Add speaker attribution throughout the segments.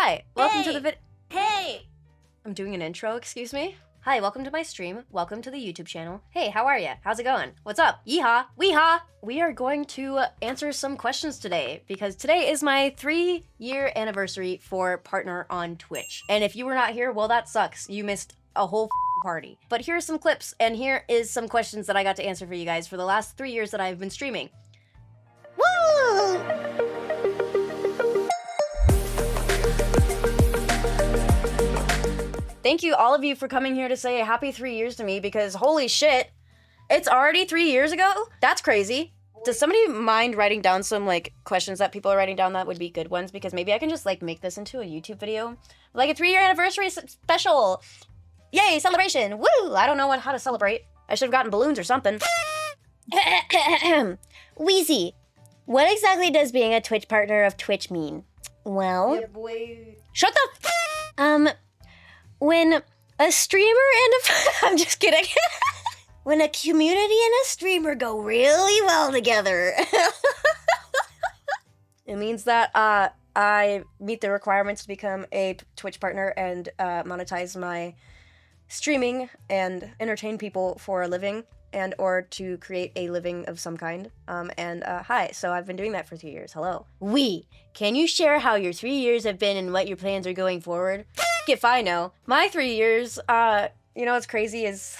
Speaker 1: Hi, welcome to the vid-
Speaker 2: Hey!
Speaker 1: I'm doing an intro, excuse me? Hi, welcome to my stream. Welcome to the YouTube channel. Hey, how are ya? How's it going? What's up? Yeehaw! Weehaw! We are going to answer some questions today because today is my 3-year anniversary for partner on Twitch. And if you were not here, well, that sucks. You missed a whole party. But here are some clips, and here is some questions that I got to answer for you guys for the last 3 years that I've been streaming.
Speaker 2: Woo!
Speaker 1: Thank you, all of you, for coming here to say a happy 3 years to me, because holy shit, it's already 3 years ago? That's crazy. Does somebody mind writing down some, like, questions that people are writing down that would be good ones? Because maybe I can just, like, make this into a YouTube video. Like a 3-year anniversary special. Yay, celebration. Woo! I don't know how to celebrate. I should have gotten balloons or something.
Speaker 2: Wheezy, what exactly does being a Twitch partner of Twitch mean? Well,
Speaker 1: Yeah, boy.
Speaker 2: shut the when a streamer and a I'm just kidding. When a community and a streamer go really well together.
Speaker 1: It means that I meet the requirements to become a Twitch partner and monetize my streaming and entertain people for a living and or to create a living of some kind. Hi, so I've been doing that for 3 years. Hello.
Speaker 2: Can you share how your 3 years have been and what your plans are going forward?
Speaker 1: If I know. My 3 years, you know what's crazy is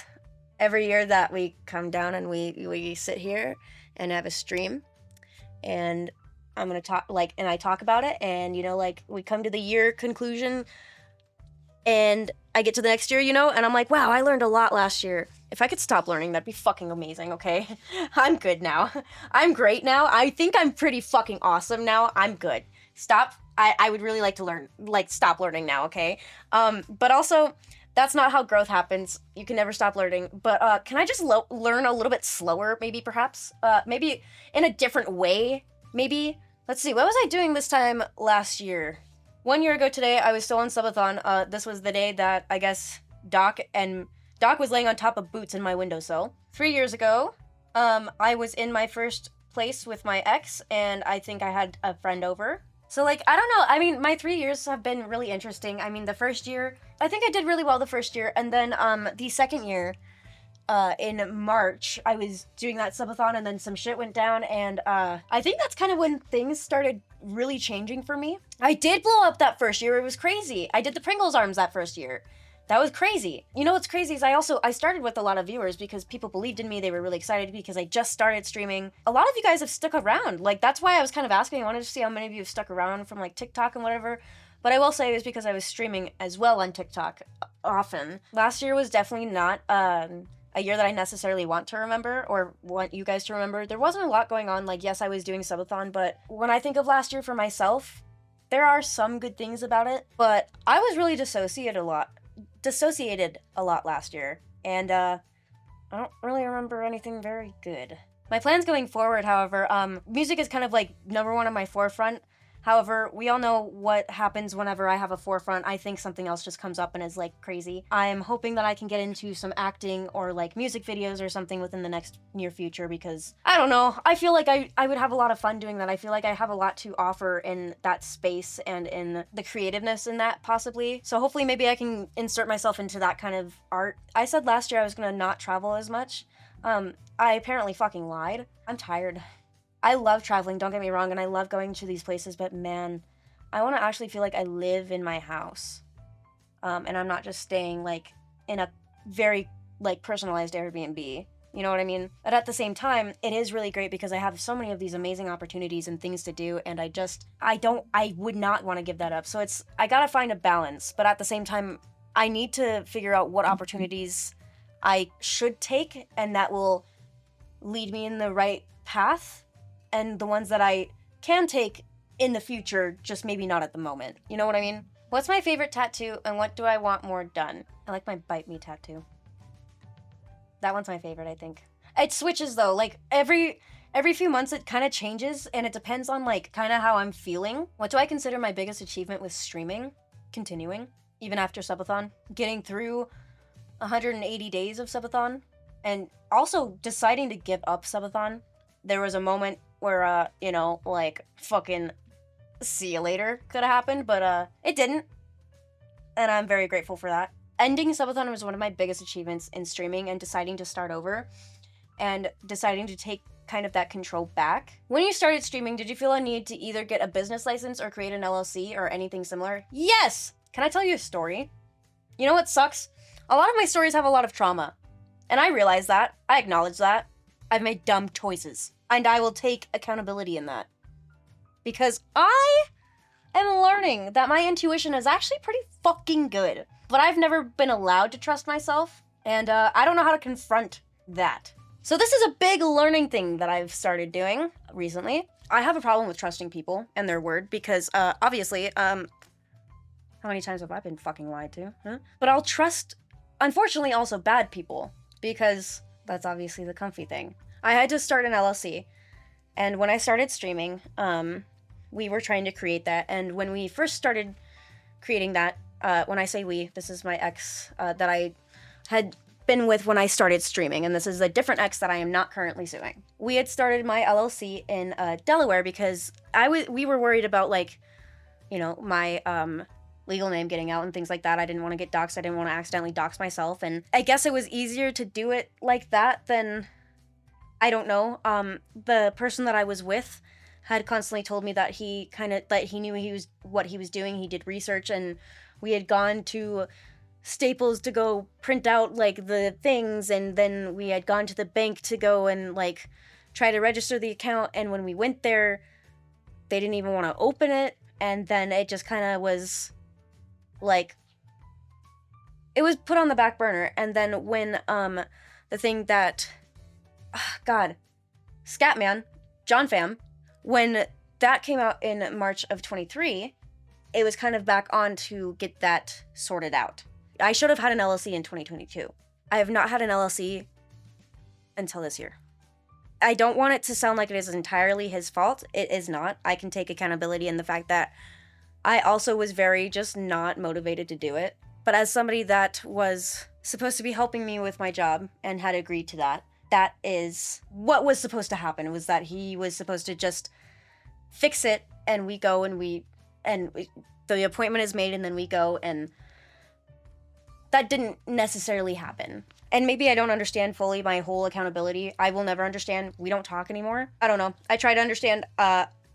Speaker 1: every year that we come down and we sit here and have a stream and I'm gonna talk, like, and I talk about it, and, you know, like, we come to the year conclusion and I get to the next year, you know, and I'm like, wow, I learned a lot last year. If I could stop learning, that'd be fucking amazing, okay? I'm good now. I'm great now. I think I'm pretty fucking awesome now. I'm good. Stop. I would really like to learn, like, stop learning now, okay? But also, that's not how growth happens. You can never stop learning. But can I just learn a little bit slower, maybe, perhaps? Maybe in a different way, maybe? Let's see, what was I doing this time last year? 1 year ago today, I was still on subathon. This was the day that, I guess, Doc was laying on top of boots in my windowsill. 3 years ago, I was in my first place with my ex, and I think I had a friend over. So, like, I don't know. I mean, my 3 years have been really interesting. I mean, the first year, I think I did really well the first year. And then the second year, in March, I was doing that subathon and then some shit went down. And I think that's kind of when things started really changing for me. I did blow up that first year. It was crazy. I did the Pringles arms that first year. That was crazy. You know what's crazy is I started with a lot of viewers because people believed in me. They were really excited because I just started streaming. A lot of you guys have stuck around. Like, that's why I was kind of asking. I wanted to see how many of you have stuck around from, like, TikTok and whatever. But I will say it was because I was streaming as well on TikTok often. Last year was definitely not a year that I necessarily want to remember or want you guys to remember. There wasn't a lot going on. Like, yes, I was doing subathon, but when I think of last year for myself, there are some good things about it. But I was really dissociated a lot last year, and I don't really remember anything very good. My plans going forward, however, music is kind of like number one on my forefront. However, we all know what happens whenever I have a forefront. I think something else just comes up and is, like, crazy. I am hoping that I can get into some acting or, like, music videos or something within the next near future because, I don't know, I feel like I would have a lot of fun doing that. I feel like I have a lot to offer in that space and in the creativeness in that, possibly. So hopefully maybe I can insert myself into that kind of art. I said last year I was gonna not travel as much. I apparently fucking lied. I'm tired. I love traveling, don't get me wrong, and I love going to these places, but man, I want to actually feel like I live in my house. And I'm not just staying, like, in a very, like, personalized Airbnb. You know what I mean? But at the same time, it is really great because I have so many of these amazing opportunities and things to do, and I would not want to give that up. So I gotta find a balance, but at the same time, I need to figure out what opportunities I should take, and that will lead me in the right path. And the ones that I can take in the future, just maybe not at the moment. You know what I mean? What's my favorite tattoo and what do I want more done? I like my Bite Me tattoo. That one's my favorite, I think. It switches though, like every few months it kind of changes and it depends on, like, kind of how I'm feeling. What do I consider my biggest achievement with streaming? Continuing, even after subathon. Getting through 180 days of subathon and also deciding to give up subathon. There was a moment where, you know, like, fucking see you later could have happened, but it didn't, and I'm very grateful for that. Ending subathon was one of my biggest achievements in streaming, and deciding to start over and deciding to take kind of that control back. When you started streaming, did you feel a need to either get a business license or create an LLC or anything similar? Yes! Can I tell you a story? You know what sucks? A lot of my stories have a lot of trauma. And I realize that. I acknowledge that. I've made dumb choices. And I will take accountability in that. Because I am learning that my intuition is actually pretty fucking good. But I've never been allowed to trust myself. And I don't know how to confront that. So this is a big learning thing that I've started doing recently. I have a problem with trusting people and their word because, obviously, how many times have I been fucking lied to? Huh? But I'll trust, unfortunately, also bad people because that's obviously the comfy thing. I had to start an LLC, and when I started streaming, we were trying to create that, and when we first started creating that, when I say we, this is my ex that I had been with when I started streaming, and this is a different ex that I am not currently suing. We had started my LLC in Delaware because we were worried about, like, you know, my legal name getting out and things like that. I didn't want to get doxxed. I didn't want to accidentally dox myself, and I guess it was easier to do it like that than, I don't know. The person that I was with had constantly told me that he knew what he was doing. He did research, and we had gone to Staples to go print out like the things, and then we had gone to the bank to go and like try to register the account, and when we went there they didn't even want to open it, and then it just kind of was like, it was put on the back burner. And then when the thing that God, Scatman, John Fam, when that came out in March of 23, it was kind of back on to get that sorted out. I should have had an LLC in 2022. I have not had an LLC until this year. I don't want it to sound like it is entirely his fault. It is not. I can take accountability in the fact that I also was very just not motivated to do it. But as somebody that was supposed to be helping me with my job and had agreed to that, that is what was supposed to happen, was that he was supposed to just fix it, and we go and the appointment is made, and then we go, and that didn't necessarily happen. And maybe I don't understand fully my whole accountability. I will never understand. We don't talk anymore. I don't know. I try to understand.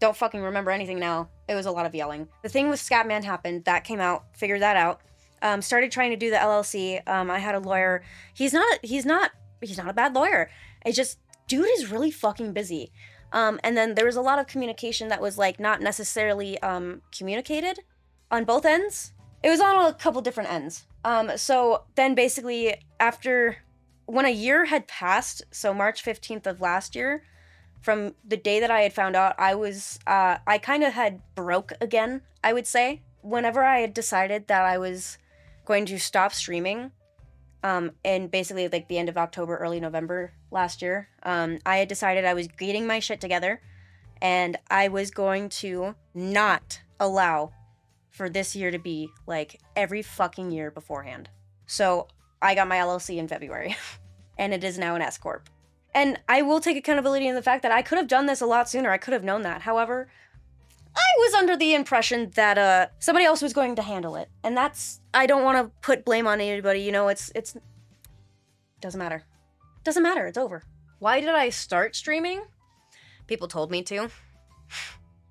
Speaker 1: Don't fucking remember anything now. It was a lot of yelling. The thing with Scatman happened. That came out. Figured that out. Started trying to do the LLC. I had a lawyer. He's not a bad lawyer. It's just, dude is really fucking busy. And then there was a lot of communication that was like not necessarily communicated on both ends. It was on a couple different ends. So then basically when a year had passed, so March 15th of last year, from the day that I had found out, I kind of had broke again, I would say. Whenever I had decided that I was going to stop streaming, and basically like the end of October, early November last year, I had decided I was getting my shit together, and I was going to not allow for this year to be like every fucking year beforehand. So I got my LLC in February, and it is now an S Corp. And I will take accountability in the fact that I could have done this a lot sooner. I could have known that. However, I was under the impression that somebody else was going to handle it. And that's, I don't want to put blame on anybody. You know, it's doesn't matter. Doesn't matter. It's over. Why did I start streaming? People told me to.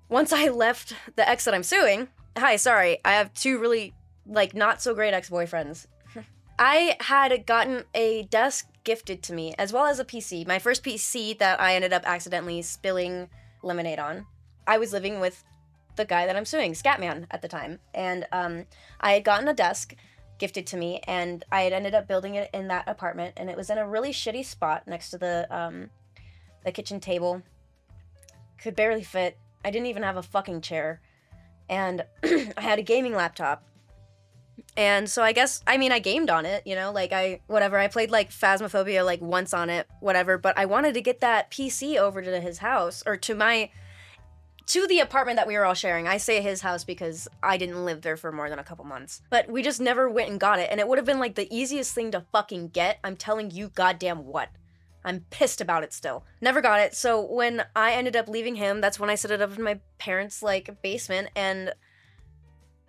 Speaker 1: Once I left the ex that I'm suing, hi, sorry, I have two really, like, not so great ex-boyfriends. I had gotten a desk gifted to me, as well as a PC. My first PC that I ended up accidentally spilling lemonade on. I was living with the guy that I'm suing, Scatman, at the time. And I had gotten a desk gifted to me, and I had ended up building it in that apartment, and it was in a really shitty spot next to the kitchen table. Could barely fit. I didn't even have a fucking chair. And I had a gaming laptop. And so I gamed on it, you know, like I played like Phasmophobia like once on it, whatever, but I wanted to get that PC over to his house, or to the apartment that we were all sharing. I say his house because I didn't live there for more than a couple months. But we just never went and got it, and it would have been like the easiest thing to fucking get. I'm telling you goddamn what. I'm pissed about it still. Never got it. So when I ended up leaving him, that's when I set it up in my parents' like basement, and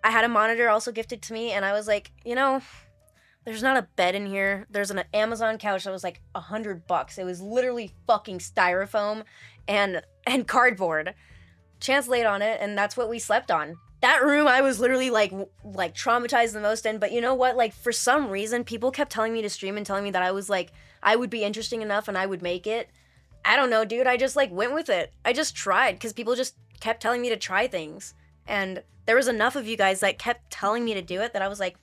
Speaker 1: I had a monitor also gifted to me, and I was like, you know, there's not a bed in here. There's an Amazon couch that was like $100. It was literally fucking styrofoam and cardboard. Chance laid on it, and that's what we slept on. That room I was literally like traumatized the most in, but you know what? Like for some reason, people kept telling me to stream and telling me that I was like, I would be interesting enough and I would make it. I don't know, dude. I just like went with it. I just tried because people just kept telling me to try things. And there was enough of you guys that kept telling me to do it that I was like,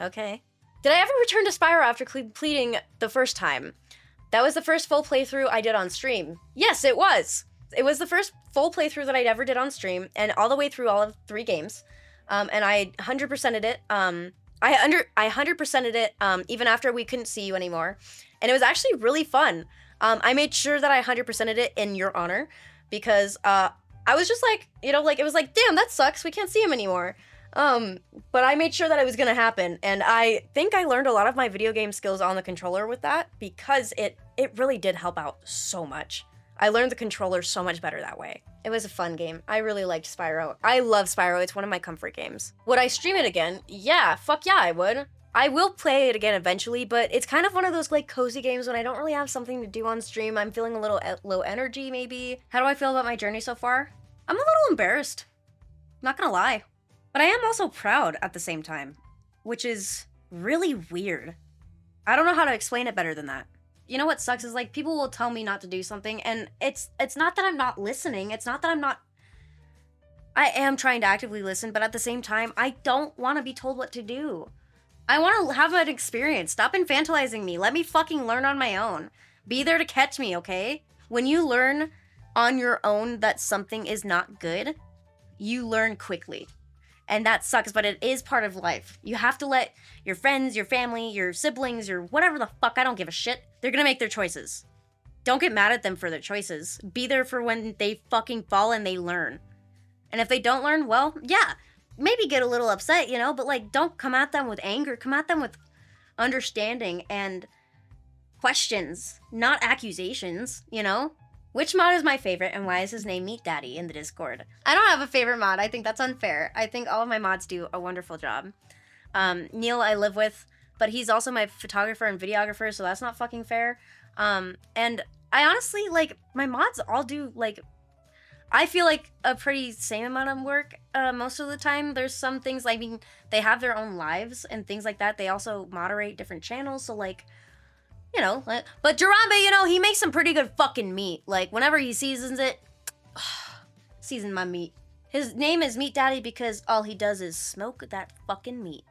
Speaker 1: okay. Did I ever return to Spyro after completing the first time? That was the first full playthrough I did on stream. Yes, it was. It was the first full playthrough that I'd ever did on stream, and all the way through all of 3 games. And I 100%ed it. I 100%ed it even after we couldn't see you anymore. And it was actually really fun. I made sure that I 100%ed it in your honor because I was just like, you know, like it was like, damn, that sucks. We can't see him anymore. But I made sure that it was gonna happen, and I think I learned a lot of my video game skills on the controller with that because it really did help out so much. I learned the controller so much better that way. It was a fun game. I really liked Spyro. I love Spyro. It's one of my comfort games. Would I stream it again? Yeah, fuck yeah, I would. I will play it again eventually, but it's kind of one of those like cozy games when I don't really have something to do on stream. I'm feeling a little low energy maybe. How do I feel about my journey so far? I'm a little embarrassed. Not gonna lie. But I am also proud at the same time, which is really weird. I don't know how to explain it better than that. You know what sucks is like people will tell me not to do something, and it's not that I'm not listening. It's not that I'm not. I am trying to actively listen, but at the same time, I don't want to be told what to do. I want to have an experience. Stop infantilizing me. Let me fucking learn on my own. Be there to catch me, okay? When you learn on your own that something is not good, you learn quickly. And that sucks, but it is part of life. You have to let your friends, your family, your siblings, your whatever the fuck, I don't give a shit. They're gonna make their choices. Don't get mad at them for their choices. Be there for when they fucking fall and they learn. And if they don't learn, well, yeah, maybe get a little upset, you know, but like don't come at them with anger. Come at them with understanding and questions, not accusations, you know? Which mod is my favorite, and why is his name Meat Daddy in the Discord? I don't have a favorite mod. I think that's unfair. I think all of my mods do a wonderful job. Neil I live with, but he's also my photographer and videographer, so that's not fucking fair. And I honestly, like, my mods all do, like, I feel like a pretty same amount of work most of the time. There's some things, like, I mean, they have their own lives and things like that. They also moderate different channels, so, like, you know, but Jarambe, you know, he makes some pretty good fucking meat. Like, whenever he seasons it, season my meat. His name is Meat Daddy because all he does is smoke that fucking meat.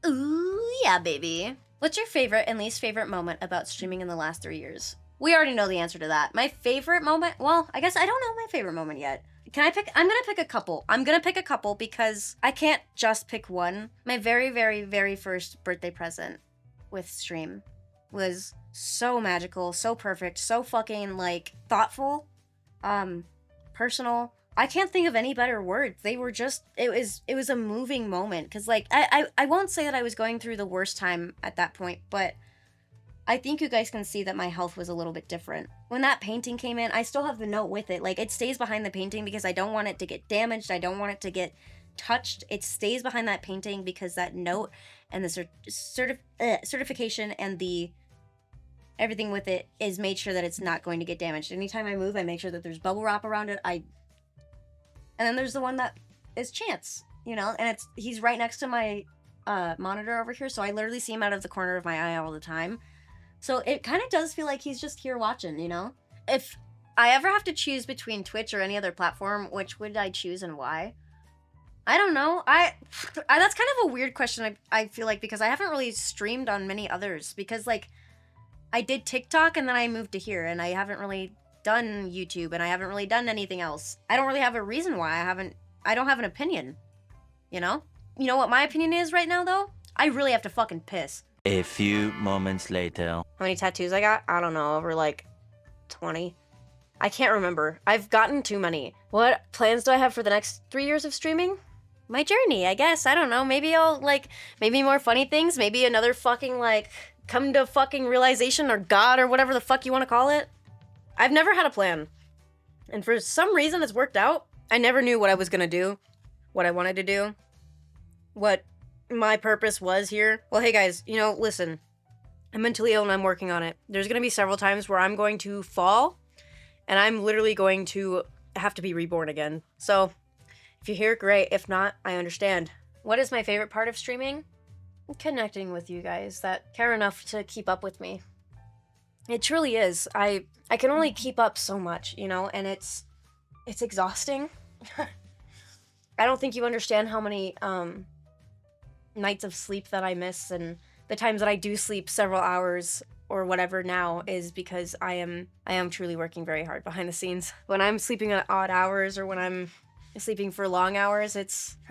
Speaker 1: Ooh, yeah, baby. What's your favorite and least favorite moment about streaming in the last 3 years? We already know the answer to that. My favorite moment, well, I guess I don't know my favorite moment yet. Can I pick? I'm gonna pick a couple. I'm gonna pick a couple because I can't just pick one. My very, very, very first birthday present with stream was so magical, so perfect, so fucking like thoughtful, personal. I can't think of any better words. They were just it was a moving moment because like I won't say that I was going through the worst time at that point, but I think you guys can see that my health was a little bit different. When that painting came in, I still have the note with it. Like it stays behind the painting because I don't want it to get damaged. I don't want it to get touched. It stays behind that painting because that note and the certification and the everything with it is made sure that it's not going to get damaged. Anytime I move, I make sure that there's bubble wrap around it. And then there's the one that is Chance, you know, and he's right next to my monitor over here, so I literally see him out of the corner of my eye all the time. So it kind of does feel like he's just here watching, you know? If I ever have to choose between Twitch or any other platform, which would I choose and why? I don't know. That's kind of a weird question, I feel like, because I haven't really streamed on many others, because like I did TikTok and then I moved to here, and I haven't really done YouTube, and I haven't really done anything else. I don't really have a reason why I don't have an opinion, you know? You know what my opinion is right now, though? I really have to fucking piss.
Speaker 3: A few moments later.
Speaker 1: How many tattoos I got? I don't know, over like 20. I can't remember. I've gotten too many. What plans do I have for the next 3 years of streaming? My journey, I guess. I don't know. Maybe I'll, like, maybe more funny things. Maybe another fucking, like, come to fucking realization or God or whatever the fuck you want to call it. I've never had a plan. And for some reason it's worked out. I never knew what I was gonna do, what I wanted to do, what my purpose was here. Well, hey guys, listen. I'm mentally ill and I'm working on it. There's gonna be several times where I'm going to fall and I'm literally going to have to be reborn again. So, if you're here, great. If not, I understand. What is my favorite part of streaming? Connecting with you guys that care enough to keep up with me. It truly is. I can only keep up so much, and it's exhausting. I don't think you understand how many nights of sleep that I miss, and the times that I do sleep several hours or whatever now is because I am truly working very hard behind the scenes. When I'm sleeping at odd hours or when I'm sleeping for long hours,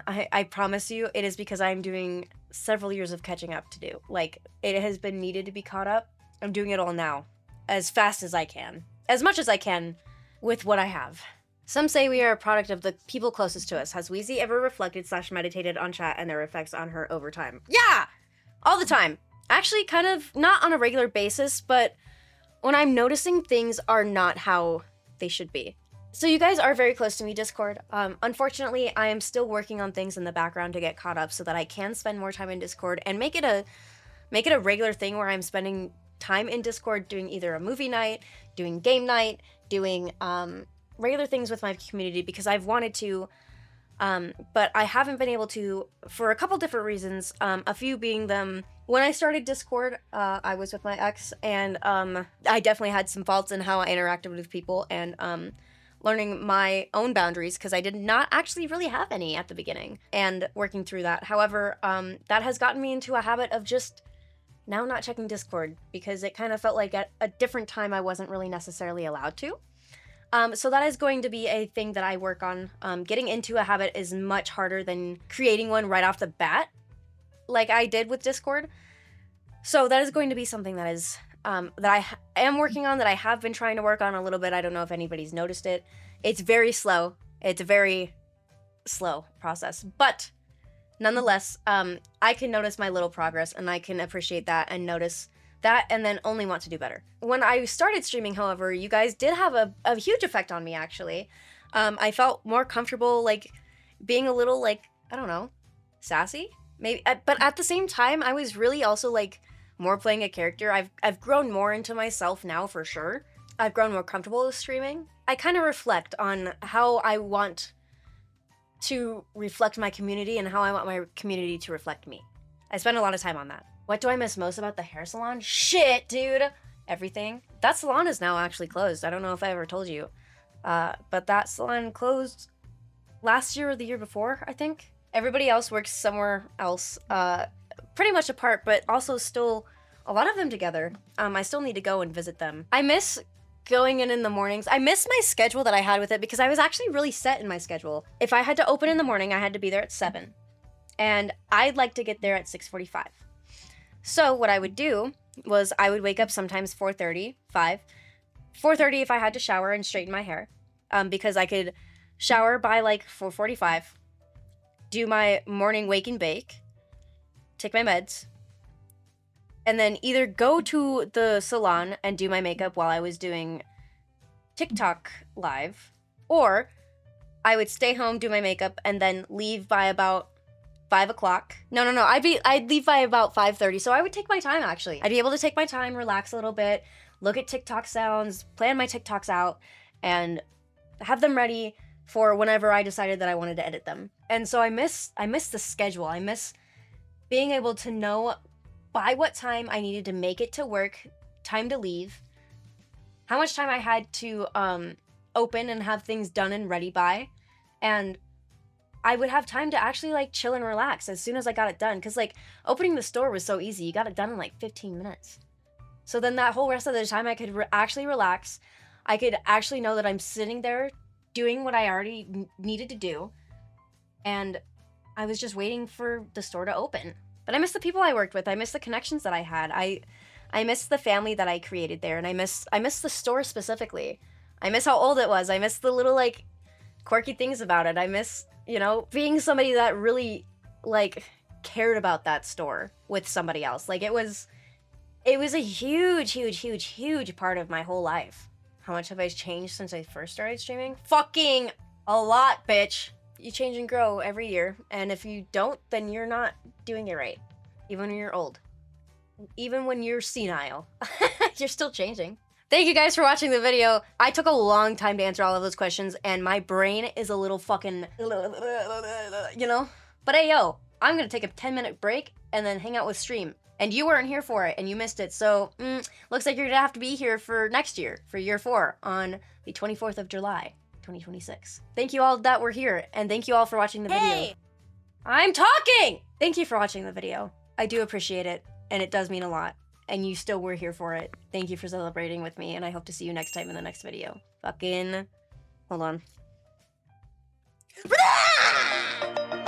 Speaker 1: I promise you it is because I'm doing several years of catching up to do. Like, it has been needed to be caught up. I'm doing it all now, as fast as I can, as much as I can with what I have. Some say we are a product of the people closest to us. Has Wheezy ever reflected/meditated on chat and their effects on her over time? Yeah! All the time. Actually, kind of not on a regular basis, but when I'm noticing things are not how they should be. So you guys are very close to me, Discord. Unfortunately, I am still working on things in the background to get caught up so that I can spend more time in Discord and make it a regular thing where I'm spending time in Discord doing either a movie night, doing game night, doing regular things with my community because I've wanted to, but I haven't been able to for a couple different reasons. A few being them. When I started Discord, I was with my ex, and I definitely had some faults in how I interacted with people, and learning my own boundaries because I did not actually really have any at the beginning, and working through that. However, that has gotten me into a habit of just now not checking Discord because it kind of felt like at a different time I wasn't really necessarily allowed to. So that is going to be a thing that I work on. Getting into a habit is much harder than creating one right off the bat, like I did with Discord. So that is going to be something that is that I am working on, that I have been trying to work on a little bit. I don't know if anybody's noticed it. It's very slow. It's a very slow process, but nonetheless, I can notice my little progress, and I can appreciate that and notice that, and then only want to do better. When I started streaming, however, you guys did have a huge effect on me, actually. I felt more comfortable, like, being a little, like, I don't know, sassy? Maybe, but at the same time, I was really also, like, more playing a character. I've grown more into myself now, for sure. I've grown more comfortable with streaming. I kind of reflect on how I want to reflect my community and how I want my community to reflect me. I spend a lot of time on that. What do I miss most about the hair salon? Shit, dude! Everything. That salon is now actually closed. I don't know if I ever told you. But that salon closed last year or the year before, I think. Everybody else works somewhere else. Pretty much apart, but also still a lot of them together. I still need to go and visit them. I miss going in the mornings. I miss my schedule that I had with it because I was actually really set in my schedule. If I had to open in the morning, I had to be there at 7. And I'd like to get there at 6:45. So what I would do was I would wake up sometimes 4:30, 5. 4:30 if I had to shower and straighten my hair, because I could shower by like 4:45, do my morning wake and bake, take my meds, and then either go to the salon and do my makeup while I was doing TikTok live, or I would stay home, do my makeup, and then leave by about 5 o'clock. No. I'd leave by about 5:30. So I would take my time, actually. I'd be able to take my time, relax a little bit, look at TikTok sounds, plan my TikToks out, and have them ready for whenever I decided that I wanted to edit them. And so I miss the schedule. I miss being able to know by what time I needed to make it to work, time to leave, how much time I had to open and have things done and ready by, and I would have time to actually like chill and relax as soon as I got it done. Cause like opening the store was so easy. You got it done in like 15 minutes. So then that whole rest of the time I could actually relax. I could actually know that I'm sitting there doing what I already needed to do. And I was just waiting for the store to open. But I miss the people I worked with. I miss the connections that I had. I miss the family that I created there. And I miss the store specifically. I miss how old it was. I miss the little like quirky things about it. I miss, being somebody that really, like, cared about that store with somebody else. Like, it was It was a huge part of my whole life. How much have I changed since I first started streaming? Fucking a lot, bitch. You change and grow every year, and if you don't, then you're not doing it right. Even when you're old. Even when you're senile. You're still changing. Thank you guys for watching the video. I took a long time to answer all of those questions, and my brain is a little fucking, you know? But hey, yo, I'm gonna take a 10-minute break and then hang out with Stream. And you weren't here for it, and you missed it, so looks like you're gonna have to be here for next year, for year 4, on the 24th of July, 2026. Thank you all that were here, and thank you all for watching the video. I'm talking! Thank you for watching the video. I do appreciate it, and it does mean a lot. And you still were here for it. Thank you for celebrating with me, and I hope to see you next time in the next video. Fucking... Hold on.